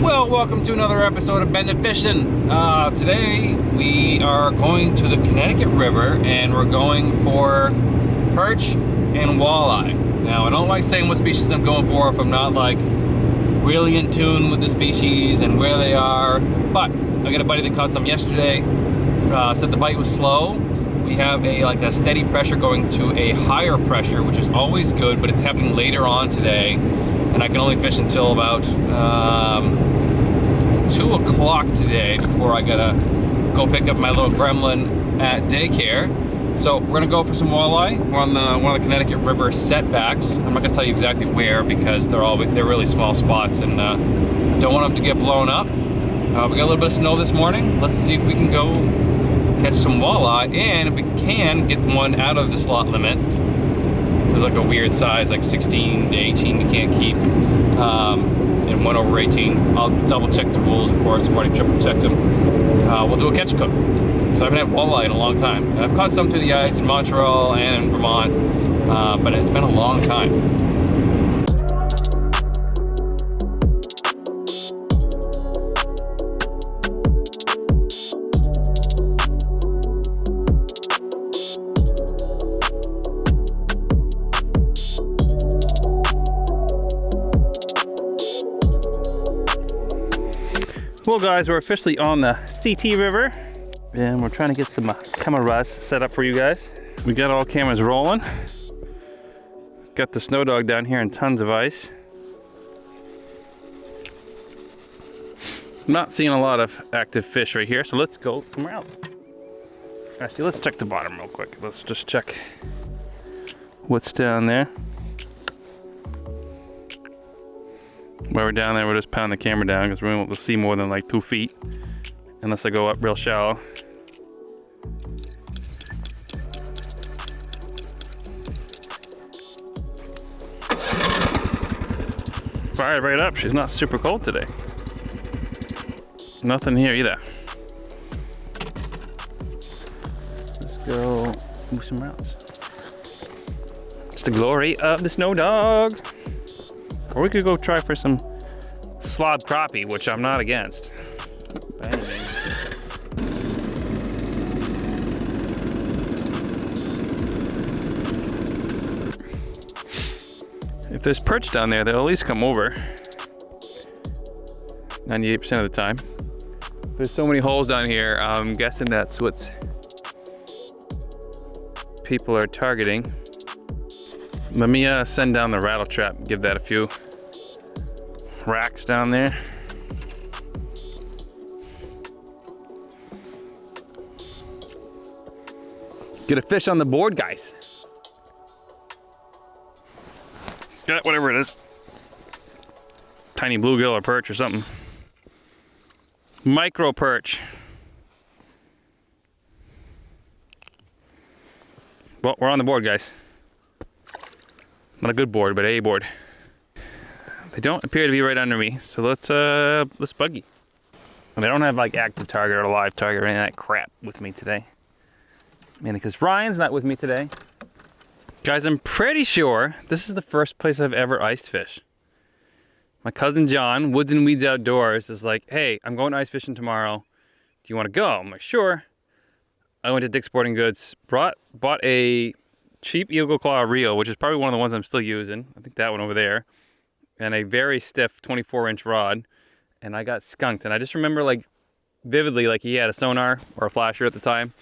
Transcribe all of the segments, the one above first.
Well, welcome to another episode of Bended Fishing. Today we are going to the Connecticut River and we're going for perch and walleye. Now, I don't like saying what species I'm going for if I'm not like really in tune with the species and where they are. But I got a buddy that caught some yesterday. Said the bite was slow. We have a steady pressure going to a higher pressure, which is always good, but it's happening later on today. And I can only fish until about 2 o'clock today before I gotta go pick up my little gremlin at daycare. So we're gonna go for some walleye. We're on one of the Connecticut River setbacks. I'm not gonna tell you exactly where because they're really small spots and don't want them to get blown up. We got a little bit of snow this morning. Let's see if we can go catch some walleye, and if we can get one out of the slot limit. There's like a weird size, like 16 to 18 you can't keep, and 1 over 18. I'll double check the rules, of course. I've already triple checked them. We'll do a catch cook, because I haven't had walleye in a long time. And I've caught some through the ice in Montreal and in Vermont, but it's been a long time. Well guys, we're officially on the CT River and we're trying to get some cameras set up for you guys. We got all cameras rolling. Got the snow dog down here and tons of ice. Not seeing a lot of active fish right here, so let's go somewhere else. Actually, let's check the bottom real quick. Let's just check what's down there. While we're down there, we'll just pound the camera down because we won't be able to see more than like 2 feet unless I go up real shallow. Fired right up. She's not super cold today. Nothing here either. Let's go move some routes. It's the glory of the snow dog. Or we could go try for some slob crappie, which I'm not against. By any means. If there's perch down there, they'll at least come over. 98% of the time. There's so many holes down here, I'm guessing that's what people are targeting. Let me send down the rattle trap and give that a few racks down there. Get a fish on the board, guys. Got whatever it is. Tiny bluegill or perch or something. Micro perch. Well, we're on the board, guys. Not a good board, but a board. They don't appear to be right under me, so let's buggy. And they don't have like active target or live target or any of that crap with me today. Mainly because Ryan's not with me today. Guys, I'm pretty sure this is the first place I've ever iced fish. My cousin John, Woods and Weeds Outdoors, is like, hey, I'm going ice fishing tomorrow. Do you want to go? I'm like, sure. I went to Dick's Sporting Goods, bought a cheap Eagle Claw reel, which is probably one of the ones I'm still using. I think that one over there. And a very stiff 24-inch rod. And I got skunked. And I just remember like vividly, like he had a sonar or a flasher at the time.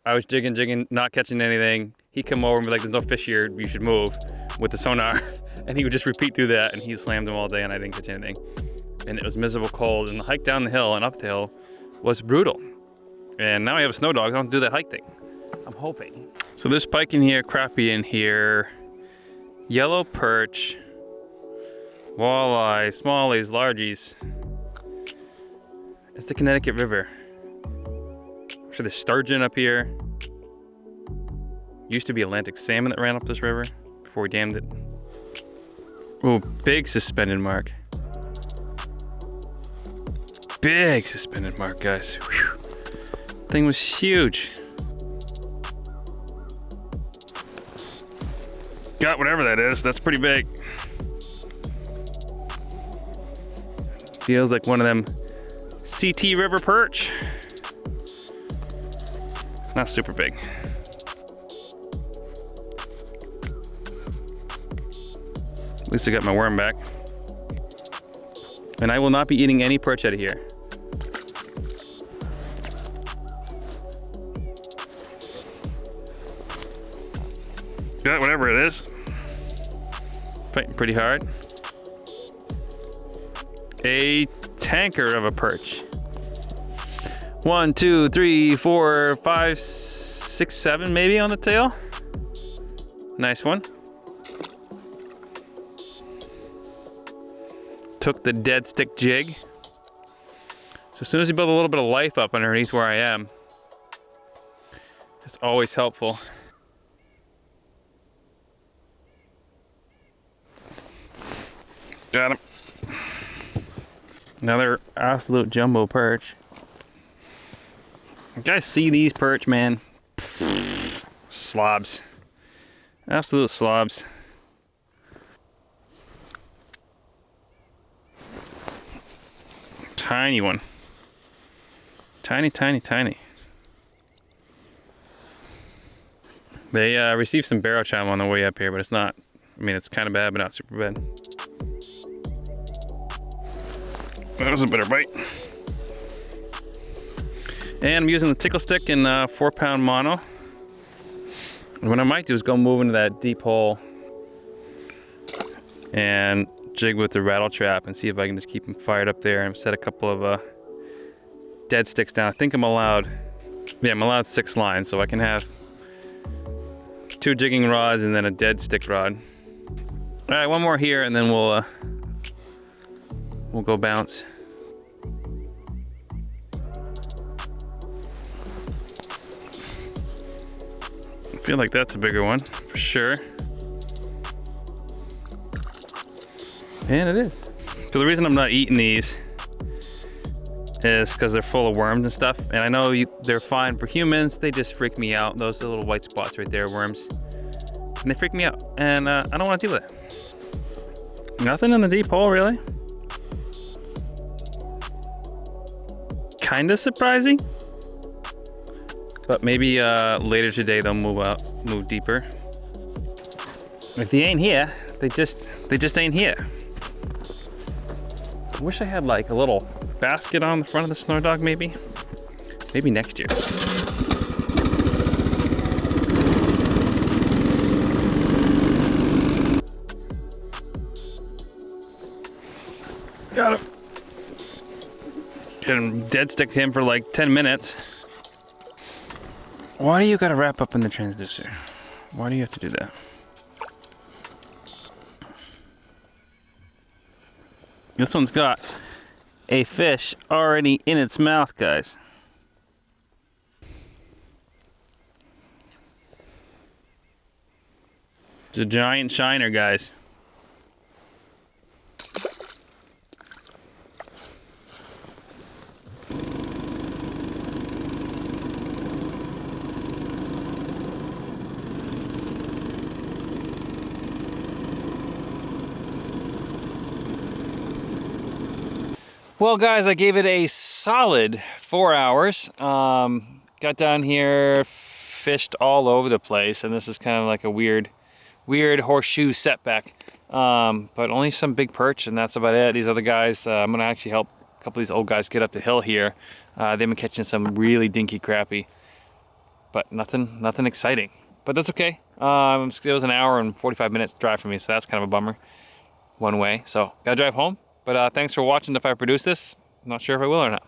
I was jigging, not catching anything. He'd come over and be like, there's no fish here, you should move with the sonar. And he would just repeat through that and he slammed them all day and I didn't catch anything. And it was miserable cold. And the hike down the hill and up the hill was brutal. And now I have a snow dog, I don't do that hike thing. I'm hoping. So there's pike in here, crappie in here, yellow perch, walleye, smallies, largies. It's the Connecticut River. I'm sure there's sturgeon up here. Used to be Atlantic salmon that ran up this river before we dammed it. Oh, big suspended mark. Big suspended mark, guys. Whew. Thing was huge. Got whatever that is. That's pretty big. Feels like one of them CT River perch. Not super big. At least I got my worm back. And I will not be eating any perch out of here. Got whatever it is. Fighting pretty hard. A tanker of a perch. 1, 2, 3, 4, 5, 6, 7 maybe on the tail. Nice one. Took the dead stick jig. So as soon as you build a little bit of life up underneath where I am, it's always helpful. Got him. Another absolute jumbo perch. You guys see these perch, man? Slobs. Absolute slobs. Tiny one. Tiny, tiny, tiny. They received some barrow chime on the way up here, but it's not, I mean, it's kind of bad, but not super bad. That was a better bite. And I'm using the tickle stick in 4-pound mono. And what I might do is go move into that deep hole and jig with the rattle trap and see if I can just keep them fired up there and set a couple of dead sticks down. I think I'm allowed, yeah, I'm allowed 6 lines, so I can have 2 jigging rods and then a dead stick rod. All right, one more here and then we'll go bounce. I feel like that's a bigger one for sure. And it is. So the reason I'm not eating these is because they're full of worms and stuff. And I know they're fine for humans. They just freak me out. Those little white spots right there, worms. And they freak me out. And I don't want to deal with it. Nothing in the deep hole, really. Kind of surprising. But maybe later today they'll move deeper. If they ain't here, they just ain't here. I wish I had like a little basket on the front of the snow dog, maybe. Maybe next year. Got him. Can dead stick him for like 10 minutes. Why do you gotta wrap up in the transducer? Why do you have to do that? This one's got a fish already in its mouth, guys. It's a giant shiner, guys. Well, guys, I gave it a solid 4 hours. Got down here, fished all over the place, and this is kind of like a weird horseshoe setback. But only some big perch, and that's about it. These other guys, I'm gonna actually help a couple of these old guys get up the hill here. They've been catching some really dinky crappie, but nothing exciting. But that's okay. It was an hour and 45 minutes drive for me, so that's kind of a bummer one way. So gotta drive home. But thanks for watching. If I produce this, I'm not sure if I will or not.